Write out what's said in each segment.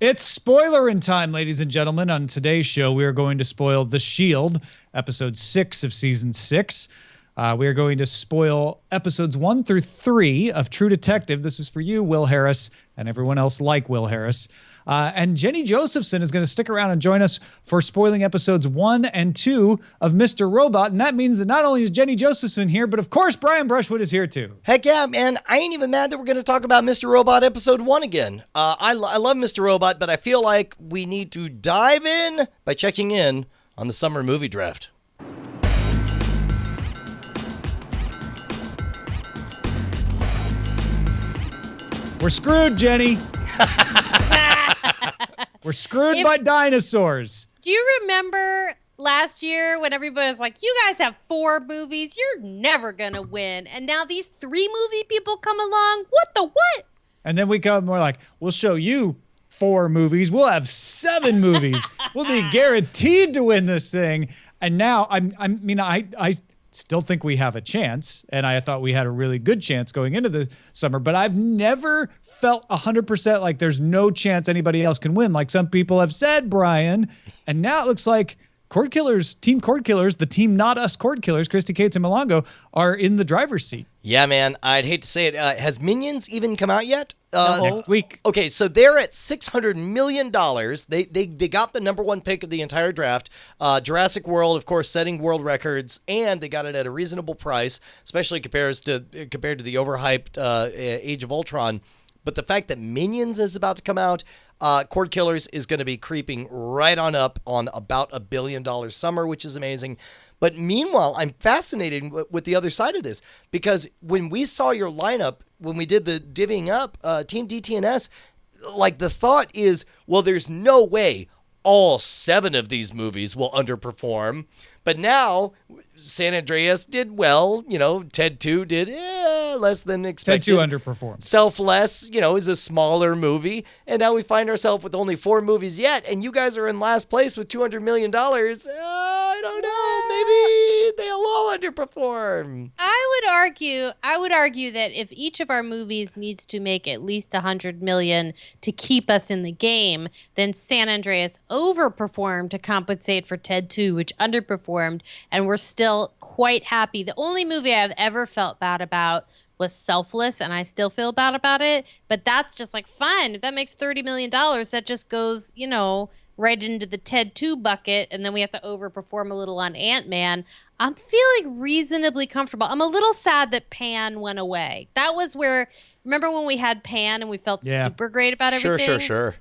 It's Spoilerin time, ladies and gentlemen. On today's show, we are going to spoil The Shield, episode 6 of season 6. We are going to spoil episodes 1 through 3 of True Detective. This is for you, Will Harris, and everyone else like Will Harris. And Jenny Josephson is going to stick around and join us for spoiling episodes 1 and 2 of Mr. Robot. And that means that not only is Jenny Josephson here, but of course, Brian Brushwood is here too. Heck yeah, man. I ain't even mad that we're going to talk about Mr. Robot episode 1 again. I love Mr. Robot, but I feel like we need to dive in by checking in on the summer movie draft. We're screwed, Jenny. We're screwed by dinosaurs. Do you remember last year when everybody was like, you guys have 4 movies, you're never going to win. And now these 3 movie people come along. What the what? And then we come more like, we'll show you 4 movies. We'll have 7 movies. We'll be guaranteed to win this thing. And now, I still think we have a chance, and I thought we had a really good chance going into the summer, but I've never felt 100% like there's no chance anybody else can win, like some people have said, Brian. And now it looks like Cordkillers, Team Cordkillers, the team not us Cordkillers, Christy Cates and Milongo, are in the driver's seat. Yeah, man. I'd hate to say it. Has Minions even come out yet? Next week. Okay, so they're at $600 million. They got the number 1 pick of the entire draft. Jurassic World, of course, setting world records, and they got it at a reasonable price, especially compared to the overhyped Age of Ultron. But the fact that Minions is about to come out, Cordkillers is going to be creeping right on up on about $1 billion summer, which is amazing. But meanwhile, I'm fascinated with the other side of this, because when we saw your lineup, when we did the divvying up, Team DTNS, like the thought is, well, there's no way all 7 of these movies will underperform. But now, San Andreas did well. You know, Ted 2 did less than expected. Ted 2 underperformed. Selfless, is a smaller movie. And now we find ourselves with only 4 movies yet. And you guys are in last place with $200 million. I don't know. Maybe they'll all underperform. I would argue that if each of our movies needs to make at least $100 million to keep us in the game, then San Andreas overperformed to compensate for Ted 2, which underperformed, and we're still quite happy. The only movie I've ever felt bad about was Selfless, and I still feel bad about it, but that's just like, fine. If that makes $30 million, that just goes, right into the Ted 2 bucket, and then we have to overperform a little on Ant-Man. I'm feeling reasonably comfortable. I'm a little sad that Pan went away. That was where, remember when we had Pan and we felt super great about everything? Sure.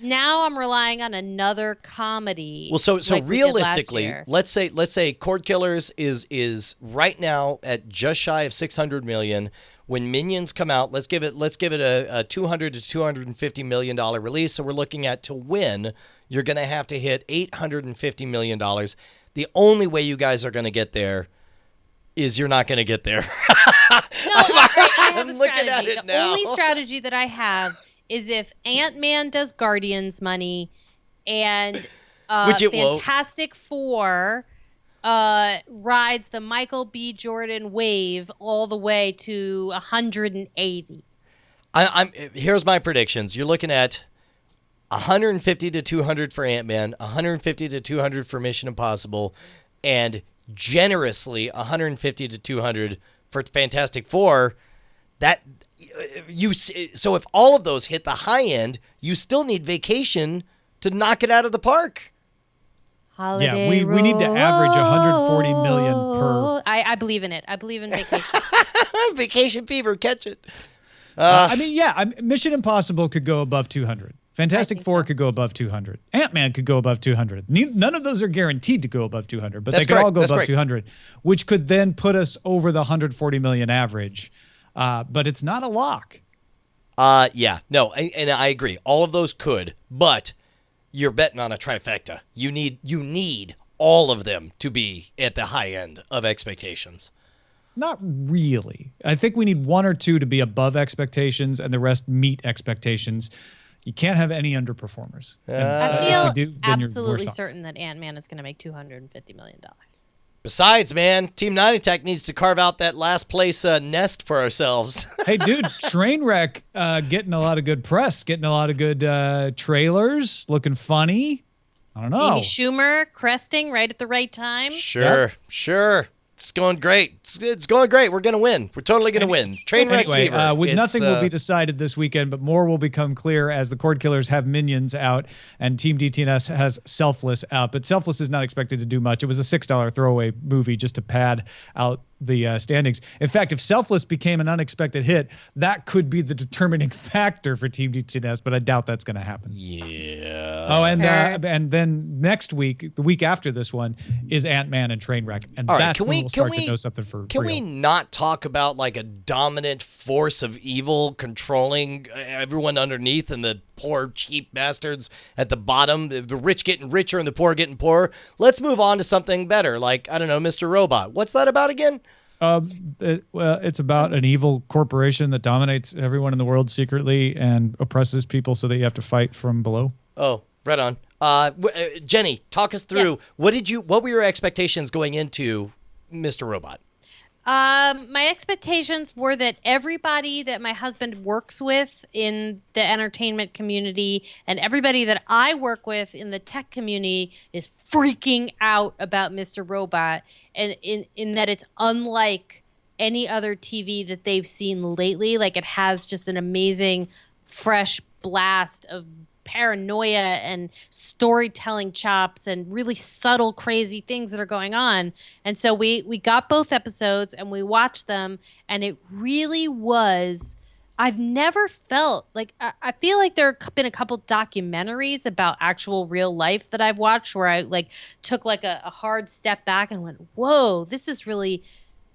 Now I'm relying on another comedy. Well, so realistically, let's say Cordkillers is right now at just shy of $600 million. When Minions come out, let's give it a $200 to $250 million release. So we're looking at, to win, you're going to have to hit $850 million. The only way you guys are going to get there is you're not going to get there. I have a strategy. The only strategy that I have is if Ant-Man does Guardians money and Fantastic Four rides the Michael B. Jordan wave all the way to 180. Here's my predictions. You're looking at 150 to 200 for Ant-Man, 150 to 200 for Mission Impossible, and generously 150 to 200 for Fantastic Four. So if all of those hit the high end, you still need Vacation to knock it out of the park. Holiday we need to average 140 million per. I believe in it. I believe in Vacation. Vacation fever, catch it. Mission Impossible could go above 200. Fantastic Four could go above 200. Ant-Man could go above 200. None of those are guaranteed to go above 200, but they could all go above 200, which could then put us over the 140 million average. But it's not a lock. No, and I agree. All of those could, but you're betting on a trifecta. You need all of them to be at the high end of expectations. Not really. I think we need 1 or 2 to be above expectations, and the rest meet expectations. You can't have any underperformers. I feel absolutely certain that Ant-Man is going to make $250 million. Besides, man, Team 9 Attack needs to carve out that last place nest for ourselves. Hey, dude, Trainwreck getting a lot of good press, getting a lot of good trailers, looking funny. I don't know. Amy Schumer cresting right at the right time. Sure. It's going great. It's going great. We're going to win. We're totally going to win. Trainwreck fever. Nothing will be decided this weekend, but more will become clear as the Cordkillers have Minions out and Team DTNS has Selfless out. But Selfless is not expected to do much. It was a $6 throwaway movie just to pad out the standings. In fact, if Selfless became an unexpected hit, that could be the determining factor for Team DTNS, but I doubt that's going to happen. Yeah. Oh, and then next week, the week after this one, is Ant-Man and Trainwreck, and that's when we'll start to know something for Can real. we not talk about like a dominant force of evil controlling everyone underneath and the poor cheap bastards at the bottom, the rich getting richer and the poor getting poorer? Let's move on to something better, like, I don't know, Mr. Robot. What's that about again? It's about an evil corporation that dominates everyone in the world secretly and oppresses people so that you have to fight from below. Oh, right on. Jenny, talk us through. Yes. What were your expectations going into Mr. Robot? My expectations were that everybody that my husband works with in the entertainment community and everybody that I work with in the tech community is freaking out about Mr. Robot, and in that it's unlike any other TV that they've seen lately. Like, it has just an amazing, fresh blast of paranoia and storytelling chops and really subtle, crazy things that are going on. And so we got both episodes and we watched them, and it really was. I've never felt like, I feel like there have been a couple documentaries about actual real life that I've watched where I like took like a hard step back and went, whoa, this is really,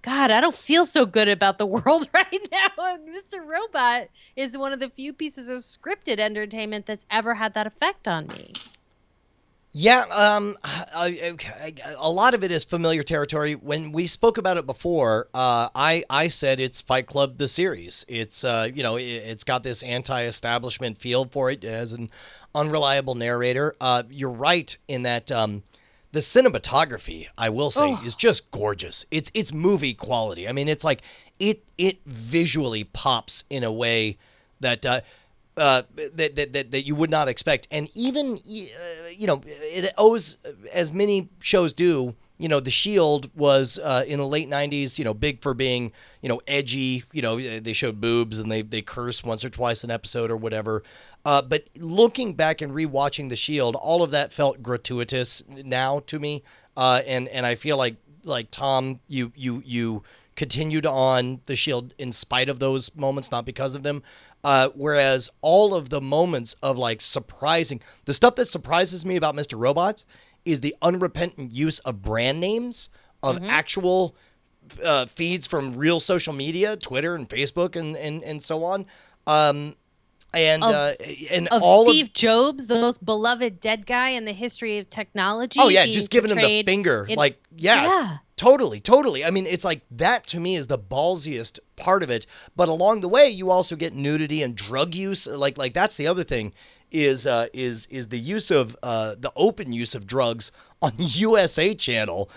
God, I don't feel so good about the world right now. And Mr. Robot is one of the few pieces of scripted entertainment that's ever had that effect on me. Yeah, a lot of it is familiar territory. When we spoke about it before, I said it's Fight Club the series. It's it's got this anti-establishment feel for it. It has an unreliable narrator. You're right in that the cinematography, I will say, is just gorgeous. It's movie quality. I mean, it's like it visually pops in a way that that you would not expect. And even it owes, as many shows do. The Shield was in the late 90s, big for being, edgy. They showed boobs and they curse once or twice an episode or whatever. But looking back and rewatching The Shield, all of that felt gratuitous now to me. And I feel like Tom, you continued on The Shield in spite of those moments, not because of them. Whereas all of the moments of like surprising, the stuff that surprises me about Mr. Robot is the unrepentant use of brand names of actual feeds from real social media, Twitter and Facebook and so on. And all Steve Jobs, the most beloved dead guy in the history of technology. Oh yeah, just giving him the finger. Totally. I mean, it's like that to me is the ballsiest part of it. But along the way, you also get nudity and drug use. Like that's the other thing is the use of the open use of drugs on USA Channel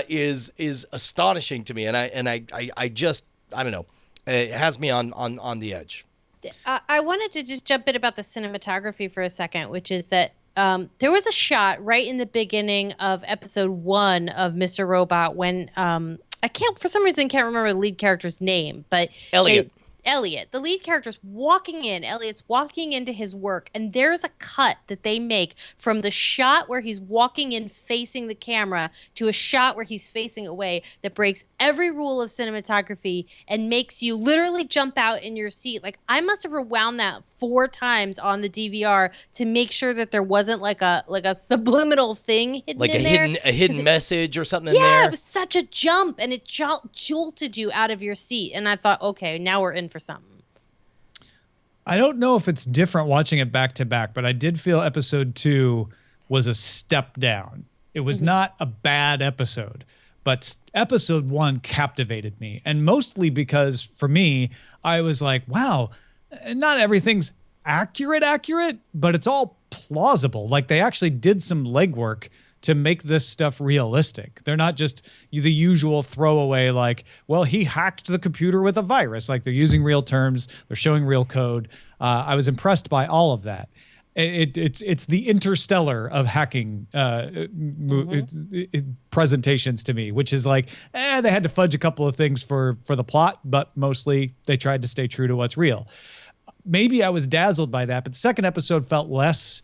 is astonishing to me. And I just I don't know. It has me on the edge. I wanted to just jump in about the cinematography for a second, which is that there was a shot right in the beginning of episode 1 of Mr. Robot when for some reason can't remember the lead character's name, but Elliot, the lead character's walking in. Elliot's walking into his work, and there's a cut that they make from the shot where he's walking in facing the camera to a shot where he's facing away that breaks every rule of cinematography and makes you literally jump out in your seat. Like, I must have rewound that 4 times on the DVR to make sure that there wasn't like a subliminal thing hidden like in there. A hidden message or something in there. Yeah, it was such a jump, and it jolted you out of your seat. And I thought, okay, now we're in for something. I don't know if it's different watching it back to back, but I did feel episode 2 was a step down. It was not a bad episode, but episode 1 captivated me. And mostly because for me, I was like, wow, not everything's accurate, but it's all plausible. Like, they actually did some legwork to make this stuff realistic. They're not just the usual throwaway like, well, he hacked the computer with a virus. Like they're using real terms, they're showing real code. I was impressed by all of that. It's the Interstellar of hacking presentations to me, which is like, they had to fudge a couple of things for the plot, but mostly they tried to stay true to what's real. Maybe I was dazzled by that, but the second episode felt less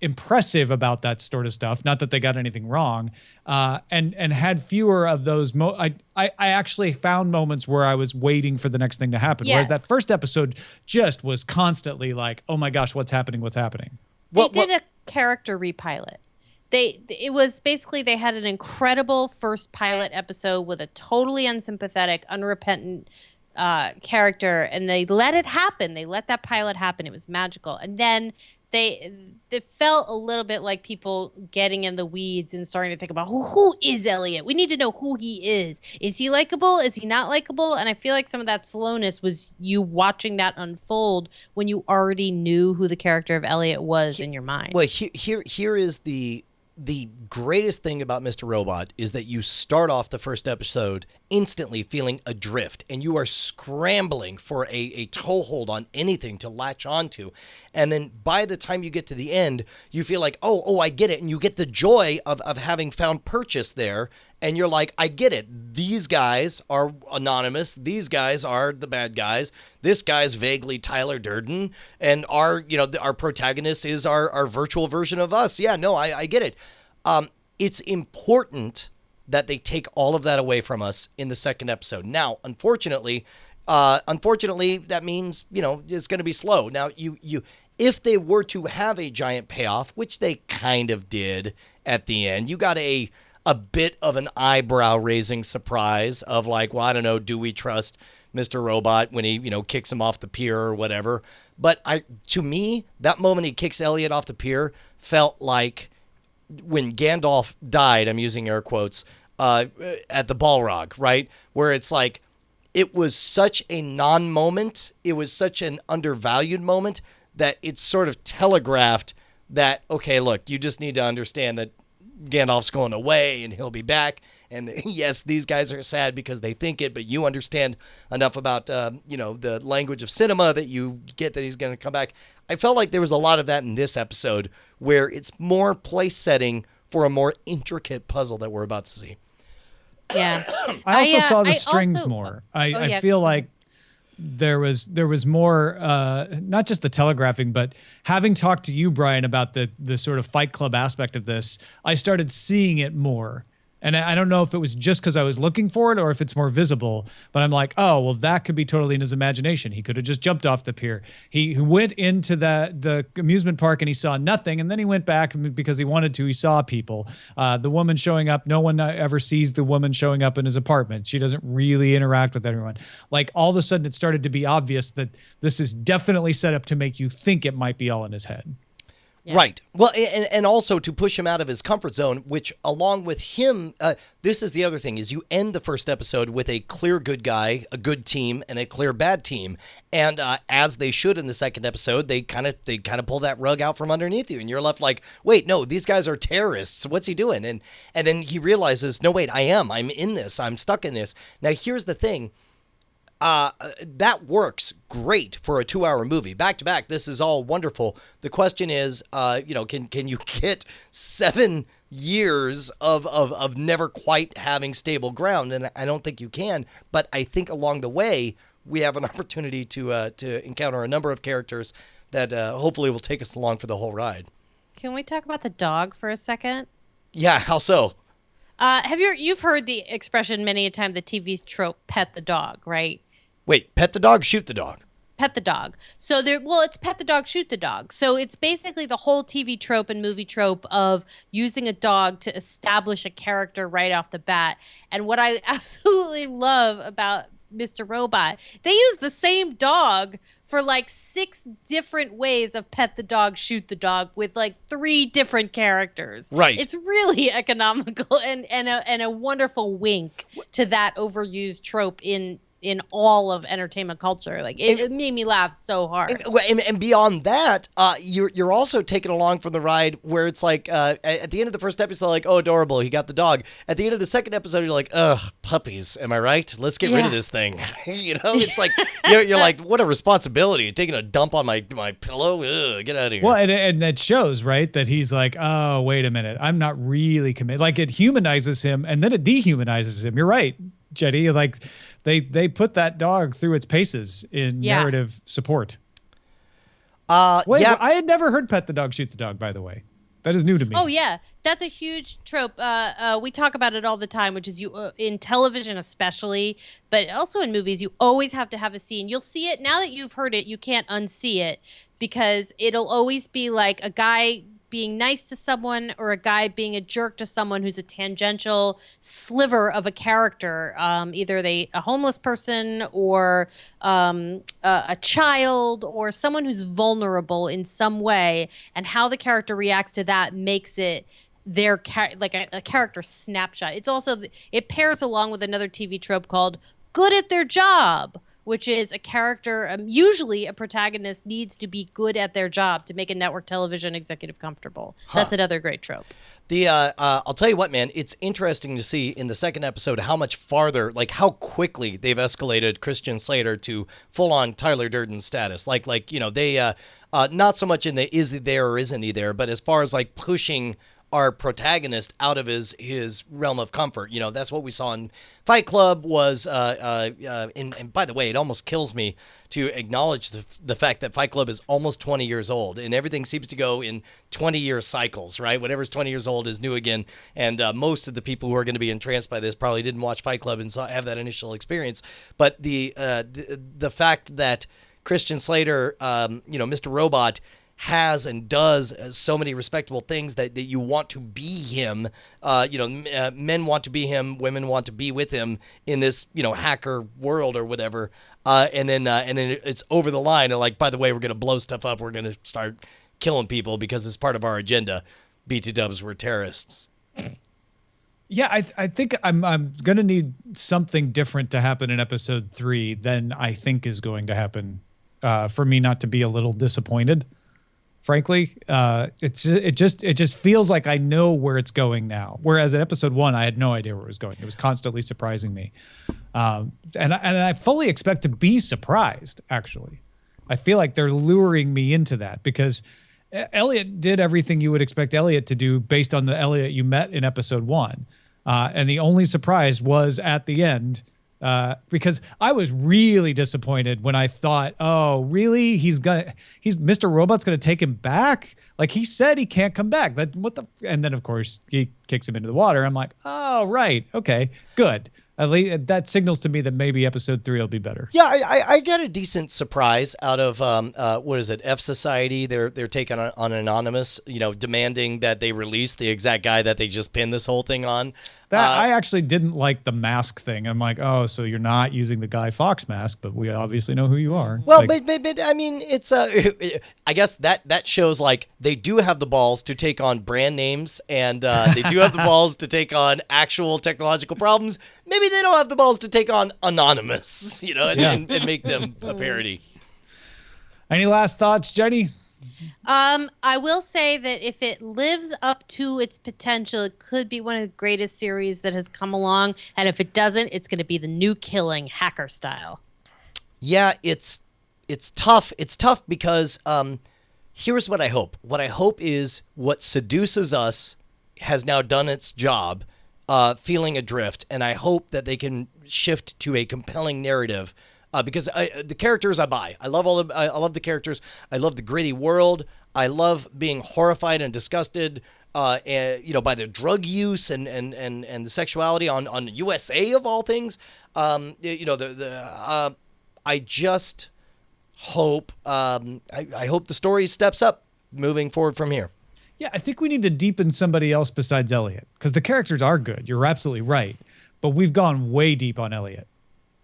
impressive about that sort of stuff. Not that they got anything wrong, and had fewer of those. I actually found moments where I was waiting for the next thing to happen. Yes. Whereas that first episode just was constantly like, oh my gosh, what's happening? What's happening? They did a character repilot. It was basically they had an incredible first pilot episode with a totally unsympathetic, unrepentant character, and they let it happen. They let that pilot happen. It was magical. And then it felt a little bit like people getting in the weeds and starting to think about who is Elliot? We need to know who he is. Is he likable? Is he not likable? And I feel like some of that slowness was you watching that unfold when you already knew who the character of Elliot was in your mind. Well, here is the greatest thing about Mr. Robot is that you start off the first episode instantly feeling adrift, and you are scrambling for a toehold on anything to latch onto. And then by the time you get to the end, you feel like, oh, I get it. And you get the joy of having found purchase there. And you're like, I get it. These guys are anonymous. These guys are the bad guys. This guy's vaguely Tyler Durden. And our protagonist is our virtual version of us. Yeah, no, I get it. It's important that they take all of that away from us in the second episode. Now, unfortunately, that means, it's going to be slow. Now, if they were to have a giant payoff, which they kind of did at the end, you got a bit of an eyebrow-raising surprise of like, well, I don't know, do we trust Mr. Robot when he, kicks him off the pier or whatever? But to me, that moment he kicks Elliot off the pier felt like when Gandalf died, I'm using air quotes, at the Balrog, right? Where it's like, it was such a non-moment, it was such an undervalued moment that it sort of telegraphed that, okay, look, you just need to understand that Gandalf's going away and he'll be back. And yes, these guys are sad because they think it, but you understand enough about, the language of cinema that you get that he's going to come back. I felt like there was a lot of that in this episode where it's more place setting for a more intricate puzzle that we're about to see. Yeah. I also saw the strings more. I feel like there was more, not just the telegraphing, but having talked to you, Brian, about the sort of Fight Club aspect of this, I started seeing it more. And I don't know if it was just because I was looking for it or if it's more visible, but I'm like, oh, well, that could be totally in his imagination. He could have just jumped off the pier. He went into the amusement park and he saw nothing. And then he went back because he wanted to. He saw people. The woman showing up, no one ever sees the woman showing up in his apartment. She doesn't really interact with everyone. Like all of a sudden it started to be obvious that this is definitely set up to make you think it might be all in his head. Yeah. Right. Well, and also to push him out of his comfort zone, which along with him, this is the other thing, is you end the first episode with a clear good guy, a good team, and a clear bad team. And as they should in the second episode, they kind of pull that rug out from underneath you. And you're left like, wait, no, these guys are terrorists. What's he doing? And then he realizes, no, wait, I'm in this. I'm stuck in this. Now, here's the thing. That works great for a 2-hour movie. Back to back, this is all wonderful. The question is, can you get 7 years of never quite having stable ground? And I don't think you can. But I think along the way, we have an opportunity to encounter a number of characters that hopefully will take us along for the whole ride. Can we talk about the dog for a second? Yeah, how so? You've heard the expression many a time, the TV trope, pet the dog, right? Wait, pet the dog, shoot the dog. Pet the dog. So it's pet the dog, shoot the dog. So it's basically the whole TV trope and movie trope of using a dog to establish a character right off the bat. And what I absolutely love about Mr. Robot, they use the same dog for like 6 different ways of pet the dog, shoot the dog with like 3 different characters. Right. It's really economical and a wonderful wink to that overused trope in in all of entertainment culture. Like it made me laugh so hard. And beyond that, you're also taken along for the ride where it's like at the end of the first episode, like, oh, adorable, he got the dog. At the end of the second episode, you're like, ugh, puppies, am I right? Let's get rid of this thing. It's like you're like, what a responsibility, taking a dump on my pillow. Ugh, get out of here. Well, and it shows, right, that he's like, oh, wait a minute, I'm not really committed. Like, it humanizes him and then it dehumanizes him. You're right, Jetty. Like, they put that dog through its paces in narrative support. Wait, I had never heard pet the dog, shoot the dog, by the way. That is new to me. Oh, yeah. That's a huge trope. We talk about it all the time, which is in television especially, but also in movies, you always have to have a scene. You'll see it. Now that you've heard it, you can't unsee it because it'll always be like a guy being nice to someone or a guy being a jerk to someone who's a tangential sliver of a character, either a homeless person or a child or someone who's vulnerable in some way, and how the character reacts to that makes it their like a character snapshot. It's also, it pairs along with another TV trope called good at their job, which is a character, usually a protagonist needs to be good at their job to make a network television executive comfortable. That's another great trope. I'll tell you what, man, it's interesting to see in the second episode how much farther, like how quickly they've escalated Christian Slater to full-on Tyler Durden status. Like they, not so much in the is he there or isn't he there, but as far as like pushing our protagonist out of his realm of comfort. That's what we saw in Fight Club was, and by the way, it almost kills me to acknowledge the fact that Fight Club is almost 20 years old, and everything seems to go in 20-year cycles, right? Whatever's 20 years old is new again, and most of the people who are going to be entranced by this probably didn't watch Fight Club and have that initial experience. But the fact that Christian Slater, Mr. Robot, has and does so many respectable things that you want to be him. Men want to be him, women want to be with him in this, hacker world or whatever. And then it's over the line. And like, by the way, we're going to blow stuff up. We're going to start killing people because it's part of our agenda. BT dubs were terrorists. Yeah, I think I'm going to need something different to happen in episode 3 than I think is going to happen for me not to be a little disappointed. Frankly, it just feels like I know where it's going now. Whereas in episode 1, I had no idea where it was going. It was constantly surprising me, and I fully expect to be surprised. Actually, I feel like they're luring me into that because Elliot did everything you would expect Elliot to do based on the Elliot you met in episode 1, and the only surprise was at the end. Because I was really disappointed when I thought, oh, really? Mr. Robot's gonna take him back? Like he said he can't come back. And then of course he kicks him into the water. I'm like, oh, right, okay, good. At least that signals to me that maybe episode 3 will be better. Yeah, I got a decent surprise out of what is it? F Society. They're taking on Anonymous, demanding that they release the exact guy that they just pinned this whole thing on. I actually didn't like the mask thing. I'm like, oh, so you're not using the Guy Fawkes mask, but we obviously know who you are. Well, but I mean, it's I guess that shows like they do have the balls to take on brand names, and they do have the balls to take on actual technological problems. Maybe they don't have the balls to take on Anonymous, and make them a parody. Any last thoughts, Jenny? I will say that if it lives up to its potential, it could be one of the greatest series that has come along. And if it doesn't, it's going to be the new Killing, hacker style. Yeah, it's tough. It's tough because here's what I hope. What I hope is what seduces us has now done its job, feeling adrift, and I hope that they can shift to a compelling narrative. Because the characters I buy. I love the characters. I love the gritty world. I love being horrified and disgusted, by the drug use and the sexuality on USA of all things. I just hope I hope the story steps up moving forward from here. Yeah, I think we need to deepen somebody else besides Elliot because the characters are good. You're absolutely right, but we've gone way deep on Elliot.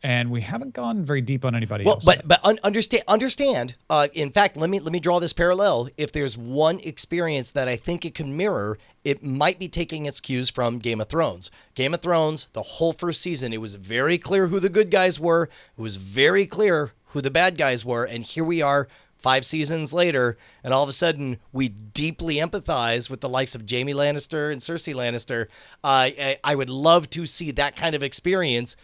and we haven't gone very deep on anybody Well, else. but understand. In fact, let me draw this parallel. If there's one experience that I think it can mirror, it might be taking its cues from Game of Thrones. Game of Thrones, the whole first season, it was very clear who the good guys were. It was very clear who the bad guys were, and here we are 5 seasons later, and all of a sudden we deeply empathize with the likes of Jaime Lannister and Cersei Lannister. I would love to see that kind of experience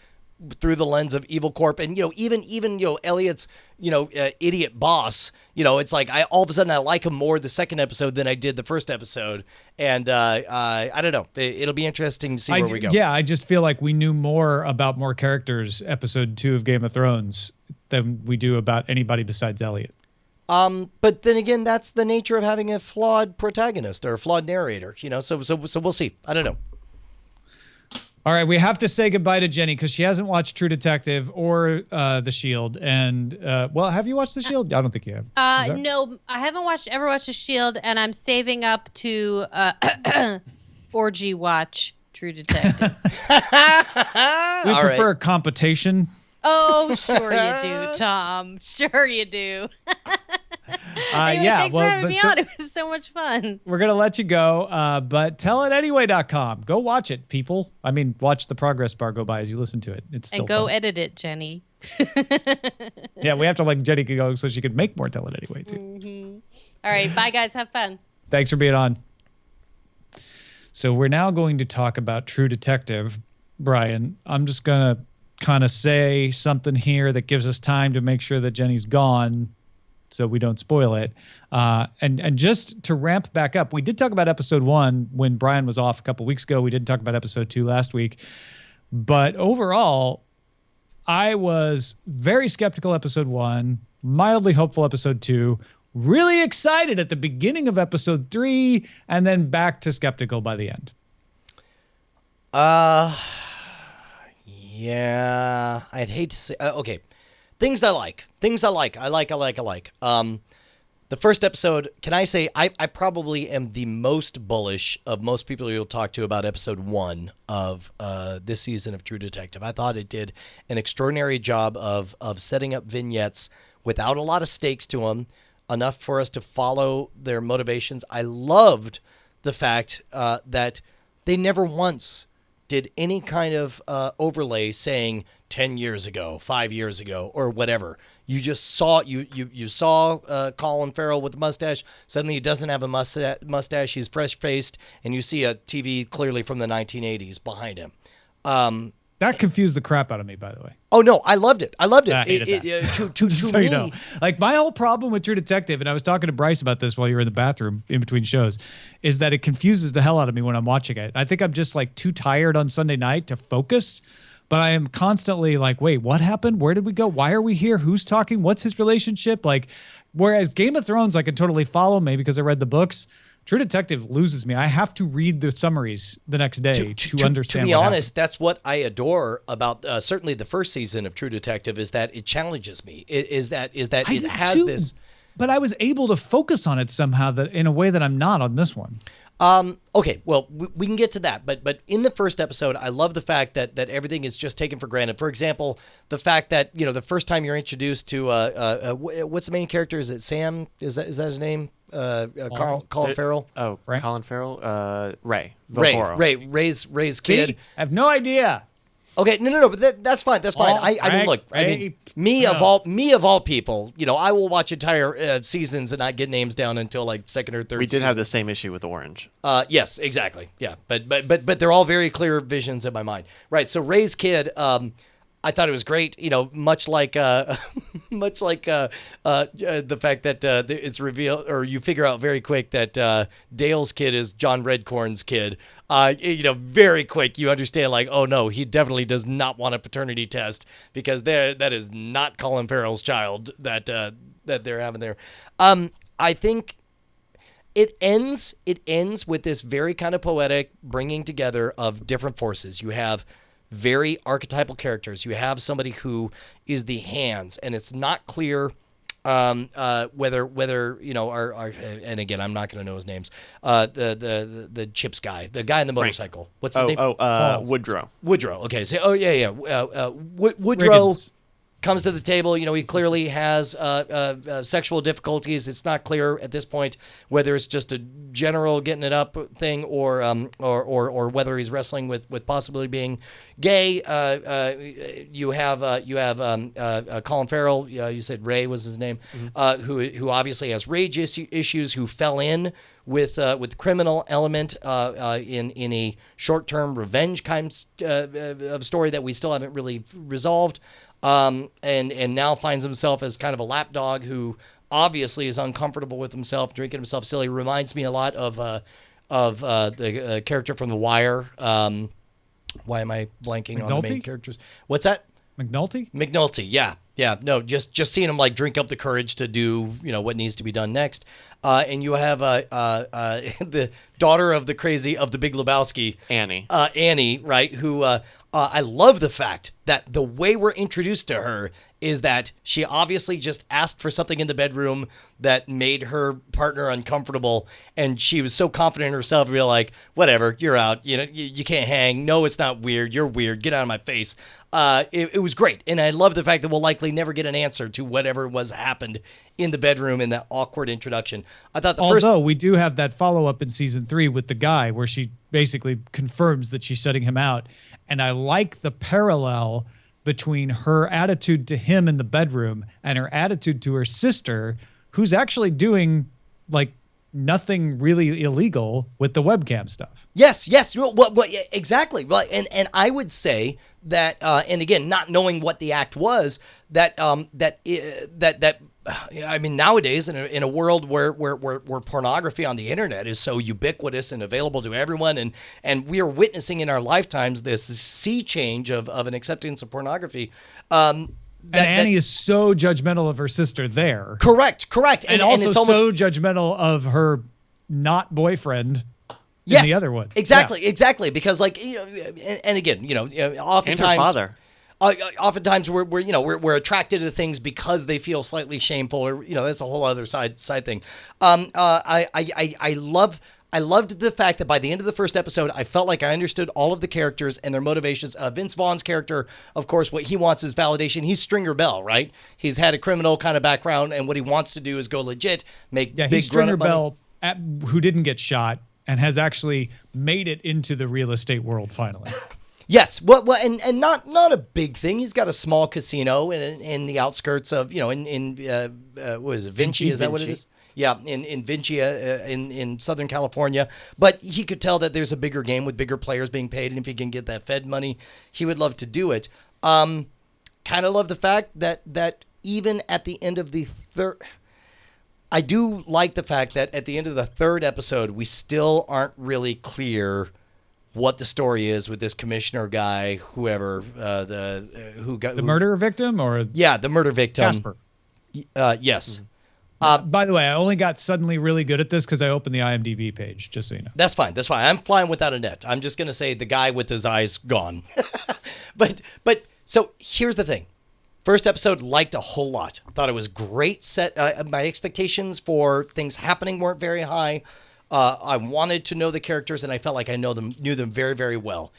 through the lens of Evil Corp, and even Elliot's idiot boss. It's like all of a sudden I like him more the second episode than I did the first episode, and I don't know. It'll be interesting to see where we go. Yeah, I just feel like we knew more about more characters episode 2 of Game of Thrones than we do about anybody besides Elliot. But then again, that's the nature of having a flawed protagonist or a flawed narrator. So we'll see. I don't know. All right, we have to say goodbye to Jenny because she hasn't watched True Detective or The Shield. And have you watched The Shield? I don't think you have. No, I haven't ever watched The Shield, and I'm saving up to orgy watch True Detective. We prefer competition. Oh, sure you do, Tom. Sure you do. Anyway, thanks for having me on. It was so much fun. We're going to let you go, but tellitanyway.com. Go watch it, people. I mean, watch the progress bar go by as you listen to it. It's still And go fun. edit it, Jenny. Yeah, we have to let Jenny go so she can make more Tell It Anyway, too. Mm-hmm. All right, bye, guys. Have fun. Thanks for being on. So we're now going to talk about True Detective. Brian, I'm just going to kind of say something here that gives us time to make sure that Jenny's gone so we don't spoil it. And just to ramp back up, we did talk about episode 1 when Brian was off a couple weeks ago. We didn't talk about episode 2 last week. But overall, I was very skeptical episode 1, mildly hopeful episode 2, really excited at the beginning of episode 3, and then back to skeptical by the end. Yeah, I'd hate to say. Okay, things I like. I like. The first episode, can I say I probably am the most bullish of most people you'll talk to about episode 1 of this season of True Detective. I thought it did an extraordinary job of setting up vignettes without a lot of stakes to them, enough for us to follow their motivations. I loved the fact that they never once did any kind of overlay saying 10 years ago, 5 years ago, or whatever. You just saw you saw Colin Farrell with the mustache. Suddenly he doesn't have a mustache. He's fresh-faced, and you see a TV clearly from the 1980s behind him. That confused the crap out of me, by the way. Oh, no, I loved it. I loved it. I hated that. So me, you know, like my whole problem with True Detective, and I was talking to Bryce about this while you were in the bathroom in between shows, is that it confuses the hell out of me when I'm watching it. I think I'm just like too tired on Sunday night to focus, but I am constantly like, wait, what happened? Where did we go? Why are we here? Who's talking? What's his relationship? Like, whereas Game of Thrones, I can totally follow me because I read the books. True Detective loses me. I have to read the summaries the next day to understand. To be honest, that's what I adore about certainly the first season of True Detective is that it challenges me. Is that it has too, this. But I was able to focus on it somehow that in a way that I'm not on this one. Okay, well, we can get to that, but in the first episode, I love the fact that everything is just taken for granted. For example, the fact that the first time you're introduced to what's the main character? Is it Sam? Is that his name? Colin Farrell. Oh, Ray? Colin Farrell. Ray. Ray's kid. See? I have no idea. Okay, no, but that's fine. That's fine. I mean, look, me of all people, I will watch entire seasons and not get names down until like second or third. We did have the same issue with Orange. Yes, exactly. Yeah, but they're all very clear visions in my mind. Right. So Ray's kid, I thought it was great. Much like the fact that it's revealed, or you figure out very quick that Dale's kid is John Redcorn's kid. Very quick, you understand, like, oh no, he definitely does not want a paternity test because that is not Colin Farrell's child that they're having there. I think it ends with this very kind of poetic bringing together of different forces. You have very archetypal characters. You have somebody who is the hands, and it's not clear Whether you know our and again I'm not going to know his names. The Chips guy, the guy in the motorcycle. What's his name? Woodrow. Woodrow. Okay. So Woodrow. Riggins. Comes to the table. You know, he clearly has sexual difficulties. It's not clear at this point whether it's just a general getting it up thing or whether he's wrestling with possibly being gay. You have Colin Farrell. You said Ray was his name, who obviously has rage issues. Who fell in with the criminal element in a short-term revenge kind of story that we still haven't really resolved. And now finds himself as kind of a lapdog who obviously is uncomfortable with himself, drinking himself silly. Reminds me a lot of the character from The Wire. Why am I blanking on the main characters? What's that? McNulty. Yeah. No, just seeing him like drink up the courage to do what needs to be done next. And you have the daughter of the Big Lebowski, Annie, right? Who I love the fact that the way we're introduced to her is that she obviously just asked for something in the bedroom that made her partner uncomfortable, and she was so confident in herself to be like, whatever, you're out, you can't hang, no, it's not weird, you're weird, get out of my face. It was great, and I love the fact that we'll likely never get an answer to whatever was happened in the bedroom in that awkward introduction. I thought Although we do have that follow-up in season 3 with the guy where she basically confirms that she's shutting him out, and I like the parallel between her attitude to him in the bedroom and her attitude to her sister, who's actually doing like nothing really illegal with the webcam stuff. Yes. Well, exactly. Well, and I would say that, and again, not knowing what the act was, that I mean, nowadays in a world where pornography on the internet is so ubiquitous and available to everyone, and we are witnessing in our lifetimes this sea change of an acceptance of pornography. Annie is so judgmental of her sister there. Correct. And also it's almost so judgmental of her not boyfriend. Yes, in the other one. Exactly. Because and again, oftentimes. And her father. Oftentimes we're attracted to things because they feel slightly shameful, or that's a whole other side thing. I loved the fact that by the end of the first episode, I felt like I understood all of the characters and their motivations. Vince Vaughn's character, of course, what he wants is validation. He's Stringer Bell, right? He's had a criminal kind of background, and what he wants to do is go legit, make big he's Stringer Bell, who didn't get shot and has actually made it into the real estate world finally. Yes, well, and not a big thing. He's got a small casino in the outskirts of what is it, Vinci? Is that what it is? Yeah, in Vinci, in Southern California. But he could tell that there's a bigger game with bigger players being paid, and if he can get that Fed money, he would love to do it. Kind of love the fact that even at the end of the third. I do like the fact that at the end of the third episode, we still aren't really clear what the story is with this commissioner guy, whoever, the murder victim, or the murder victim, Casper. Yes. By the way, I only got suddenly really good at this because I opened the IMDb page, just so you know. That's fine. I'm flying without a net. I'm just gonna say the guy with his eyes gone. but so here's the thing. First episode, liked a whole lot. Thought it was great. My expectations for things happening weren't very high. I wanted to know the characters, and I felt like I knew them very, very well.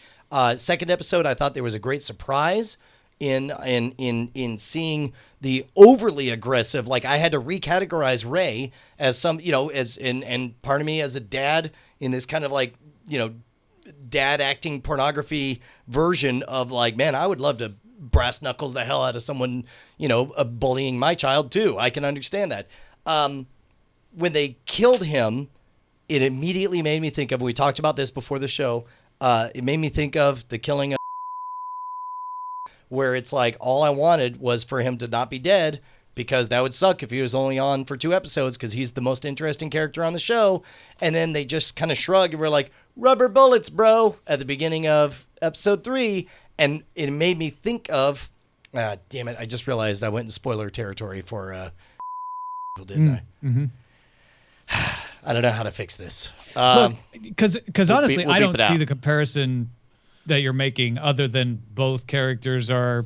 Second episode, I thought there was a great surprise in seeing the overly aggressive. Like, I had to recategorize Ray as some, and part of me as a dad in this kind of like, dad acting pornography version of like, man, I would love to brass knuckles the hell out of someone, bullying my child too. I can understand that. When they killed him, it immediately made me think of, we talked about this before the show, it made me think of the killing of where it's like, all I wanted was for him to not be dead, because that would suck if he was only on for 2 episodes, because he's the most interesting character on the show. And then they just kind of shrug and we're like, rubber bullets, bro, at the beginning of episode 3. And it made me think of, damn it, I just realized I went in spoiler territory for didn't I? Mm-hmm. I don't know how to fix this. Because honestly, I don't see the comparison that you're making, other than both characters are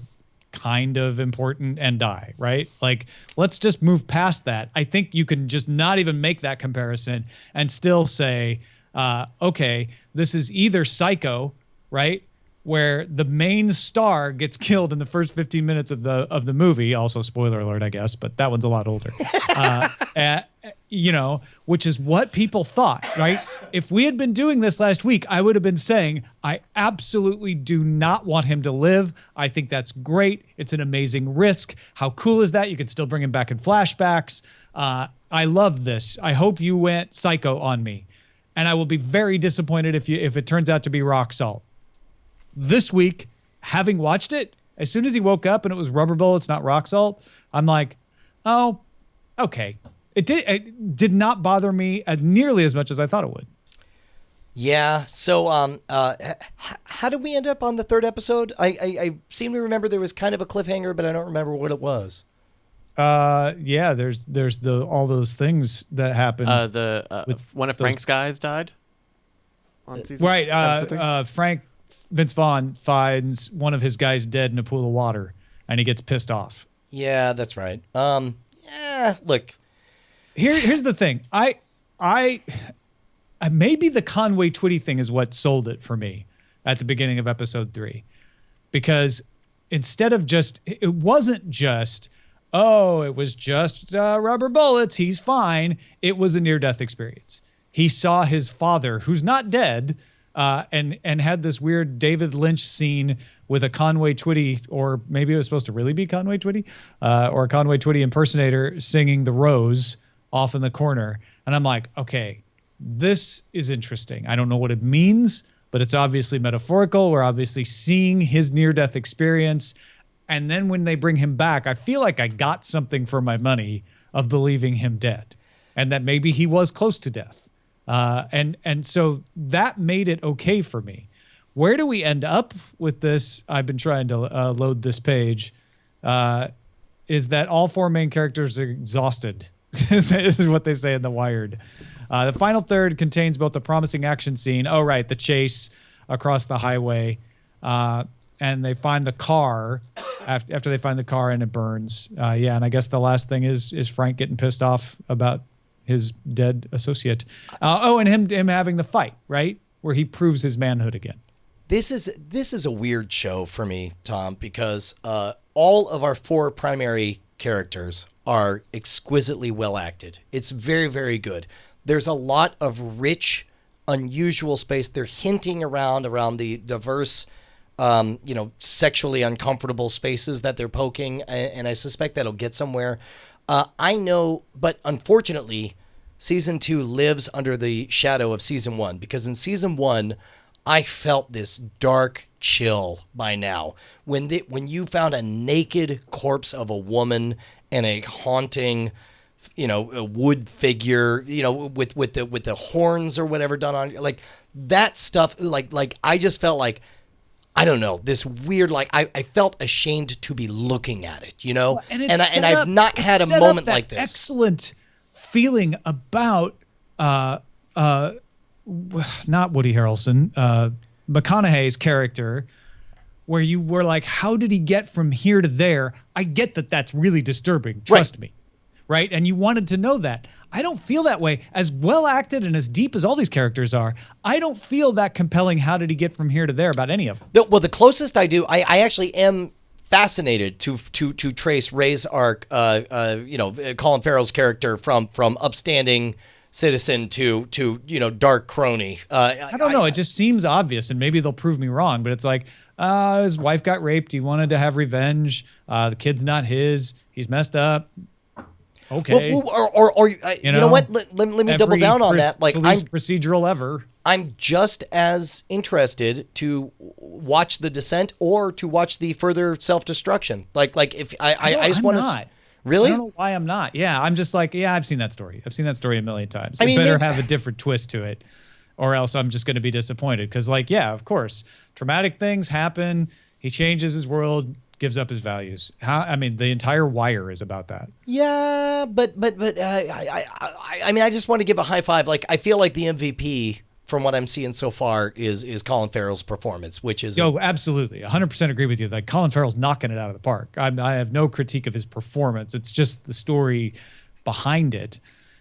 kind of important and die, right? Like, let's just move past that. I think you can just not even make that comparison and still say, okay, this is either Psycho, right, where the main star gets killed in the first 15 minutes of the movie. Also, spoiler alert, I guess, but that one's a lot older. Which is what people thought, right? If we had been doing this last week, I would have been saying, I absolutely do not want him to live. I think that's great. It's an amazing risk. How cool is that? You can still bring him back in flashbacks. I love this. I hope you went Psycho on me. And I will be very disappointed if it turns out to be rock salt. This week, having watched it, as soon as he woke up and it was rubber bullets, not rock salt, I'm like, oh, okay. It did not bother me nearly as much as I thought it would. Yeah. So, how did we end up on the third episode? I seem to remember there was kind of a cliffhanger, but I don't remember what it was. Yeah. There's all those things that happened. One of Frank's guys died. On season Right. Vince Vaughn finds one of his guys dead in a pool of water, and he gets pissed off. Yeah, that's right. Look. Here's the thing. I maybe the Conway Twitty thing is what sold it for me at the beginning of episode 3, because instead of it wasn't just, it was just rubber bullets, he's fine. It was a near-death experience. He saw his father, who's not dead, and had this weird David Lynch scene with a Conway Twitty, or maybe it was supposed to really be Conway Twitty, or a Conway Twitty impersonator singing The Rose off in the corner. And I'm like, okay, this is interesting. I don't know what it means, but it's obviously metaphorical. We're obviously seeing his near-death experience. And then when they bring him back, I feel like I got something for my money of believing him dead, and that maybe he was close to death. And so that made it okay for me. Where do we end up with this? I've been trying to load this page. Is that all 4 main characters are exhausted? This is what they say in The Wired. The final third contains both a promising action scene. Oh, right. The chase across the highway. And they find the car after they find the car and it burns. And I guess the last thing is Frank getting pissed off about his dead associate. And him having the fight, right? Where he proves his manhood again. This is a weird show for me, Tom, because all of our 4 primary characters are exquisitely well acted. It's very, very good. There's a lot of rich, unusual space. They're hinting around the diverse, sexually uncomfortable spaces that they're poking, and I suspect that'll get somewhere. I know, but unfortunately, season 2 lives under the shadow of season 1, because in season 1, I felt this dark chill by now. When you found a naked corpse of a woman and a haunting, a wood figure, with the horns or whatever done on, like that stuff, like I just felt like, I don't know, this weird, like I felt ashamed to be looking at it, Well, and I've not had a moment like this. Excellent feeling about not Woody Harrelson, McConaughey's character, where you were like, how did he get from here to there? I get that that's really disturbing. Trust me. Right? And you wanted to know that. I don't feel that way. As well acted and as deep as all these characters are, I don't feel that compelling how did he get from here to there about any of them. Well, the closest I do, I actually am fascinated to trace Ray's arc, Colin Farrell's character from upstanding citizen to dark crony. I don't know. It just seems obvious, and maybe they'll prove me wrong, but it's like, his wife got raped. He wanted to have revenge. The kid's not his. He's messed up. Okay. Or you know what? Let me double down on that. Like, police procedural ever. I'm just as interested to watch The Descent or to watch the further self-destruction. Like if I just want to. Really? I don't know why I'm not. Yeah, I'm just like, I've seen that story. I've seen that story a million times. It better have a different twist to it, or else I'm just going to be disappointed. Because, of course, traumatic things happen. He changes his world, gives up his values. The entire Wire is about that. Yeah, but I just want to give a high five. Like, I feel like the MVP from what I'm seeing so far is Colin Farrell's performance, which is absolutely 100% agree with you. Like Colin Farrell's knocking it out of the park. I have no critique of his performance. It's just the story behind it.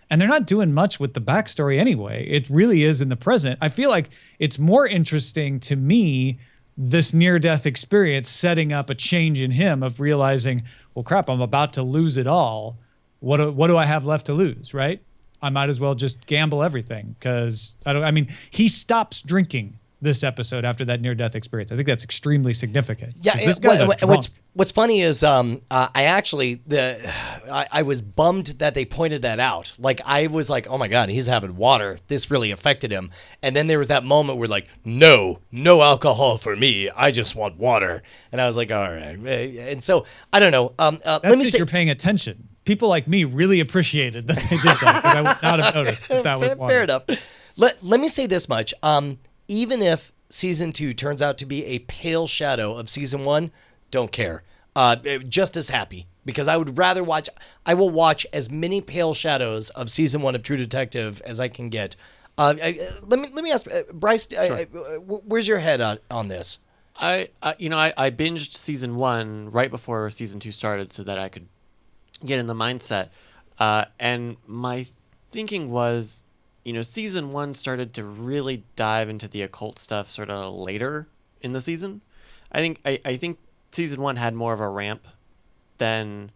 And they're not doing much with the backstory anyway. It really is in the present. I feel like it's more interesting to me, this near-death experience setting up a change in him of realizing, well, crap, I'm about to lose it all. What do I have left to lose, right? I might as well just gamble everything because he stops drinking this episode after that near-death experience. I think that's extremely significant. Yeah, this guy's a drunk. What's funny is I was bummed that they pointed that out. Like I was like, oh my God, he's having water. This really affected him. And then there was that moment where like, no alcohol for me. I just want water. And I was like, all right. And so I don't know. Let me say you're paying attention. People like me really appreciated that they did that because I would not have noticed that was water. Fair enough. Let me say this much. Even if season 2 turns out to be a pale shadow of season 1, don't care. Just as happy because I would rather watch. I will watch as many pale shadows of season 1 of True Detective as I can get. Let me ask Bryce. Sure. Where's your head on this? I binged season 1 right before season 2 started so that I could get in the mindset. And my thinking was, season 1 started to really dive into the occult stuff sort of later in the season. I think season 1 had more of a ramp than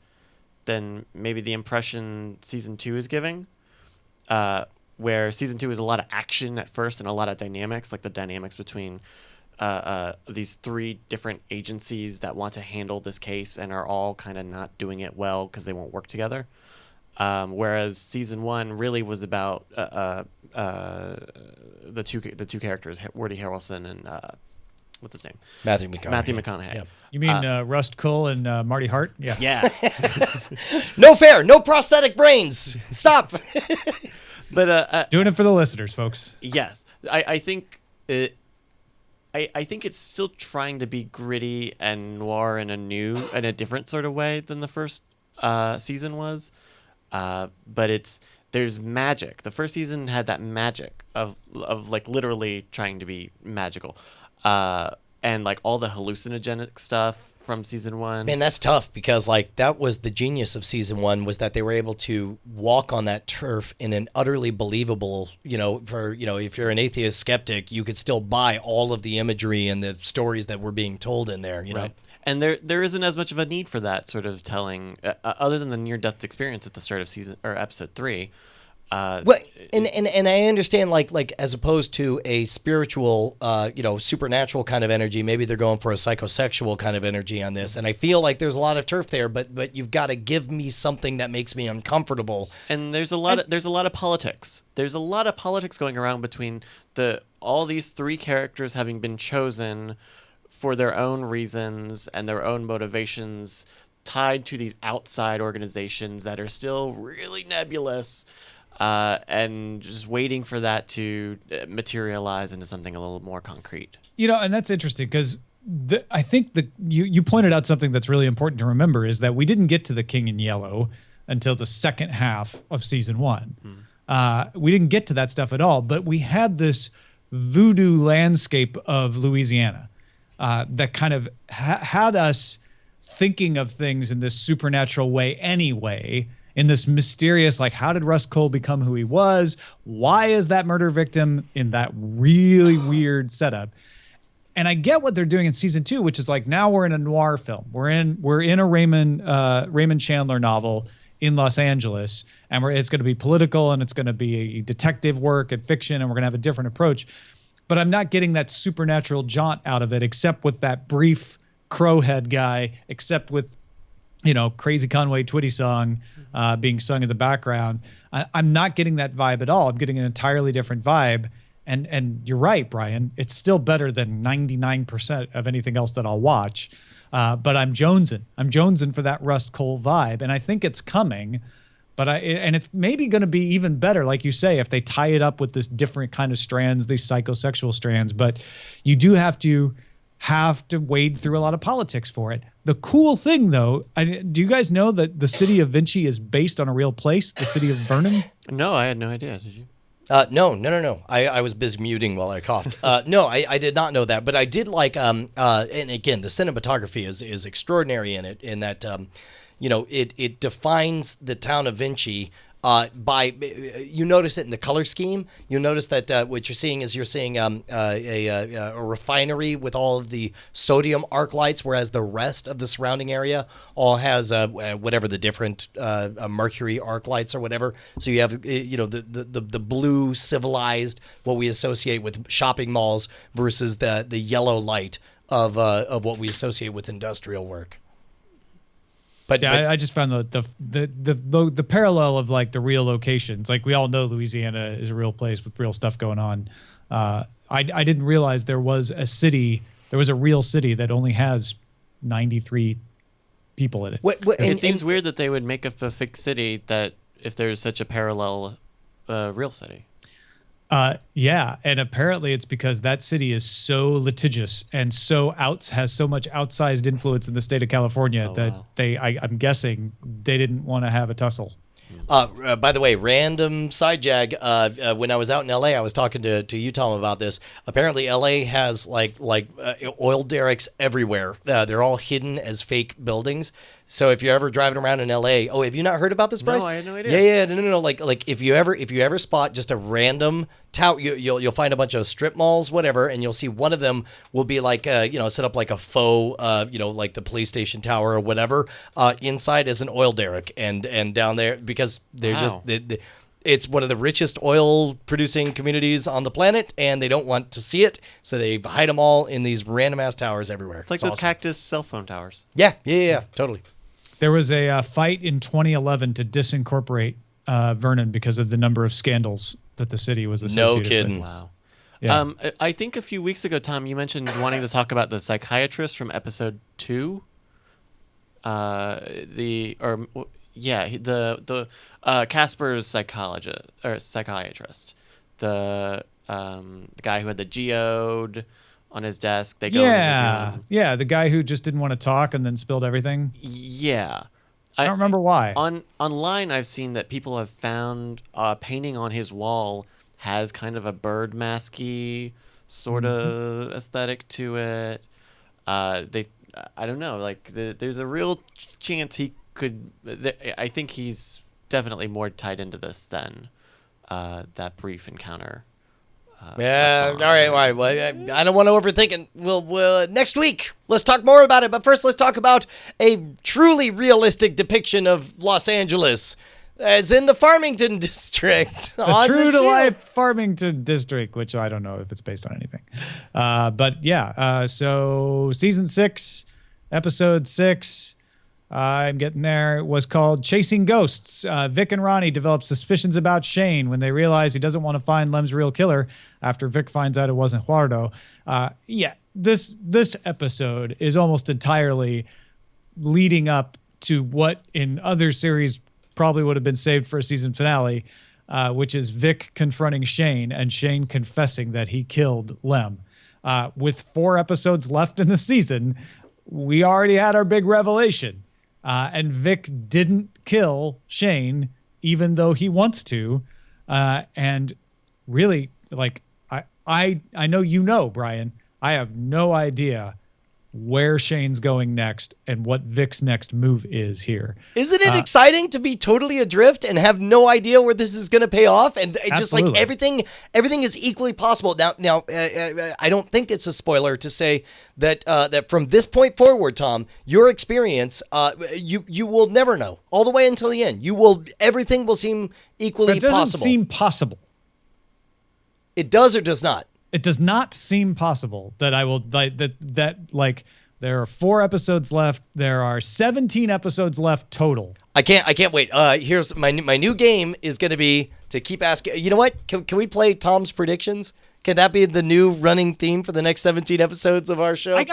maybe the impression season 2 is giving. Where season 2 is a lot of action at first and a lot of dynamics, like the dynamics between these 3 different agencies that want to handle this case and are all kind of not doing it well because they won't work together. Whereas season 1 really was about the two characters, Woody Harrelson and what's his name? Matthew McConaughey. Yeah. You mean Rust Cohle and Marty Hart? Yeah. Yeah. No fair. No prosthetic brains. Stop. But doing it for the listeners, folks. Yes, I think it. I think it's still trying to be gritty and noir in a different sort of way than the first season was. But there's magic. The first season had that magic of like literally trying to be magical. And like all the hallucinogenic stuff from season 1. Man, that's tough because like that was the genius of season 1 was that they were able to walk on that turf in an utterly believable, if you're an atheist skeptic, you could still buy all of the imagery and the stories that were being told in there, you know. And there isn't as much of a need for that sort of telling, other than the near-death experience at the start of season or episode 3. Well, and I understand like as opposed to a spiritual, supernatural kind of energy, maybe they're going for a psychosexual kind of energy on this, and I feel like there's a lot of turf there, but you've got to give me something that makes me uncomfortable. And there's a lot of politics. There's a lot of politics going around between all these 3 characters having been chosen for their own reasons and their own motivations, tied to these outside organizations that are still really nebulous. And just waiting for that to materialize into something a little more concrete. And that's interesting because I think you pointed out something that's really important to remember is that we didn't get to the King in Yellow until the second half of season 1. We didn't get to that stuff at all, but we had this voodoo landscape of Louisiana that kind of had us thinking of things in this supernatural way anyway, in this mysterious, like, how did Rust Cohle become who he was? Why is that murder victim in that really weird setup? And I get what they're doing in season 2, which is like, now we're in a noir film. We're in a Raymond Chandler novel in Los Angeles, and it's going to be political and it's going to be detective work and fiction, and we're going to have a different approach. But I'm not getting that supernatural jaunt out of it, except with that brief crowhead guy, except with Crazy Conway Twitty song being sung in the background. I'm not getting that vibe at all. I'm getting an entirely different vibe. And you're right, Brian. It's still better than 99% of anything else that I'll watch. But I'm jonesing. I'm jonesing for that Rust Cohle vibe. And I think it's coming. And it's maybe going to be even better, like you say, if they tie it up with this different kind of strands, these psychosexual strands. But you do have to wade through a lot of politics for it. The cool thing, though, do you guys know that the city of Vinci is based on a real place, the city of Vernon? No, I had no idea. Did you? No. I was busy muting while I coughed. No, I did not know that, but I did like. And again, the cinematography is extraordinary in it. In that, it defines the town of Vinci. By you notice it in the color scheme. You'll notice that what you're seeing is a refinery with all of the sodium arc lights, whereas the rest of the surrounding area all has whatever the different mercury arc lights or whatever. So you have the blue civilized, what we associate with shopping malls, versus the yellow light of what we associate with industrial work. But I just found the parallel of like the real locations. Like we all know Louisiana is a real place with real stuff going on. I didn't realize there was a real city that only has 93 people in it. It seems weird that they would make up a fake city that if there's such a parallel real city. Yeah, and apparently it's because that city is so litigious and has so much outsized influence in the state of California I'm guessing they didn't want to have a tussle. By the way, random side jag. When I was out in LA, I was talking to you, Tom, about this. Apparently, LA has like oil derricks everywhere. They're all hidden as fake buildings. So if you're ever driving around in LA, have you not heard about this, Bryce? No, I had no idea. Yeah, no. Like if you ever spot just a random tower, you'll find a bunch of strip malls, whatever, and you'll see one of them will be like set up like a faux, like the police station tower or whatever. Inside is an oil derrick, and down there because they're it's one of the richest oil producing communities on the planet, and they don't want to see it, so they hide them all in these random ass towers everywhere. It's like those cactus cell phone towers. Yeah, totally. There was a fight in 2011 to disincorporate Vernon because of the number of scandals that the city was associated with. No kidding. Wow. Yeah. I think a few weeks ago, Tom, you mentioned wanting to talk about the psychiatrist from episode 2. Casper's psychiatrist, the guy who had the geode on his desk. They go the guy who just didn't want to talk and then spilled everything. Yeah. I don't remember why. Online, I've seen that people have found painting on his wall has kind of a bird masky sort of aesthetic to it. I don't know. Like there's a real chance he could. I think he's definitely more tied into this than that brief encounter. All right. Well, I don't want to overthink it. We'll next week, let's talk more about it. But first, let's talk about a truly realistic depiction of Los Angeles, as in the Farmington district. The true-to-life Farmington district, which I don't know if it's based on anything. But yeah, so season 6, episode 6, I'm getting there, was called Chasing Ghosts. Vic and Ronnie develop suspicions about Shane when they realize he doesn't want to find Lem's real killer after Vic finds out it wasn't Juardo. This episode is almost entirely leading up to what in other series probably would have been saved for a season finale, which is Vic confronting Shane and Shane confessing that he killed Lem. With 4 episodes left in the season, we already had our big revelation. And Vic didn't kill Shane, even though he wants to. And really, like, I know, Brian, I have no idea where Shane's going next and what Vic's next move is here. Isn't it exciting to be totally adrift and have no idea where this is going to pay off? And it just like everything is equally possible. Now, I don't think it's a spoiler to say that that from this point forward, Tom, your experience, you will never know all the way until the end. Everything will seem equally possible. It doesn't seem possible. It does or does not? It does not seem possible that I will that there are 4 episodes left. There are 17 episodes left total. I can't wait. Here's my new game is going to be to keep asking. You know what? Can we play Tom's predictions? Can that be the new running theme for the next 17 episodes of our show?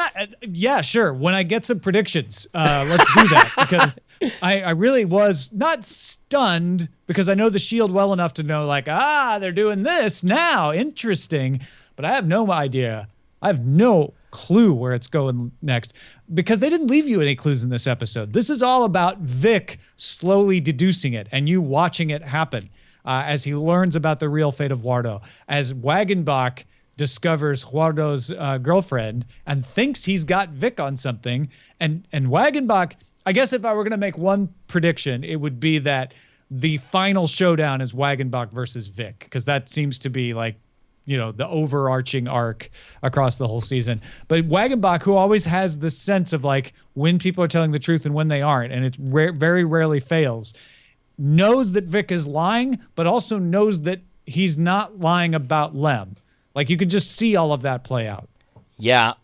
Yeah, sure. When I get some predictions, let's do that, because I really was not stunned, because I know the Shield well enough to know they're doing this now. Interesting. But I have no idea. I have no clue where it's going next, because they didn't leave you any clues in this episode. This is all about Vic slowly deducing it and you watching it happen. as he learns about the real fate of Huardo, as Wagenbach discovers Huardo's girlfriend and thinks he's got Vic on something. And Wagenbach, I guess if I were going to make one prediction, it would be that the final showdown is Wagenbach versus Vic, because that seems to be like, the overarching arc across the whole season. But Wagenbach, who always has the sense of like when people are telling the truth and when they aren't, and it very rarely fails, knows that Vic is lying, but also knows that he's not lying about Lem. Like, you could just see all of that play out. Yeah.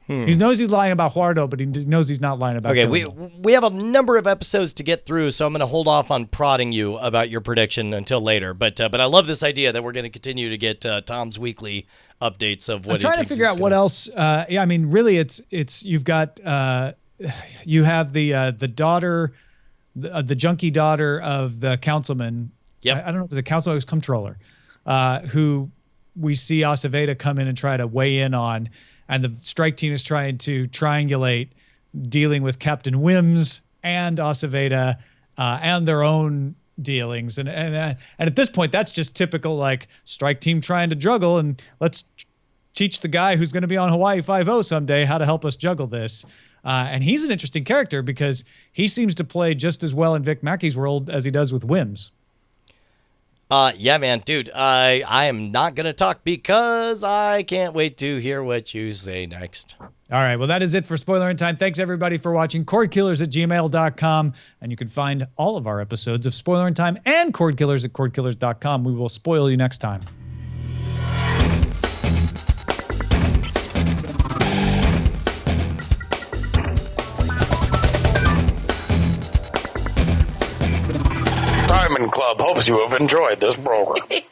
He knows he's lying about Huardo, but he knows he's not lying about Gilmore. We have a number of episodes to get through, so I'm going to hold off on prodding you about your prediction until later. But I love this idea that we're going to continue to get Tom's weekly updates of what I'm trying to figure out what else. I mean, really, it's you've got you have the daughter, the junkie daughter of the councilman. Yep. I don't know if it's a councilman or it was comptroller, who we see Aceveda come in and try to weigh in on, and the strike team is trying to triangulate dealing with Captain Wims and Aceveda and their own dealings. And at this point, that's just typical, like, strike team trying to juggle, and let's teach the guy who's going to be on Hawaii Five-0 someday how to help us juggle this. And he's an interesting character because he seems to play just as well in Vic Mackey's world as he does with Wims. Yeah, man, dude, I am not going to talk because I can't wait to hear what you say next. All right, well, that is it for Spoilerin Time. Thanks, everybody, for watching. Cordkillers@gmail.com, and you can find all of our episodes of Spoilerin Time and Cordkillers at cordkillers.com. We will spoil you next time. Diamond Club hopes you have enjoyed this program.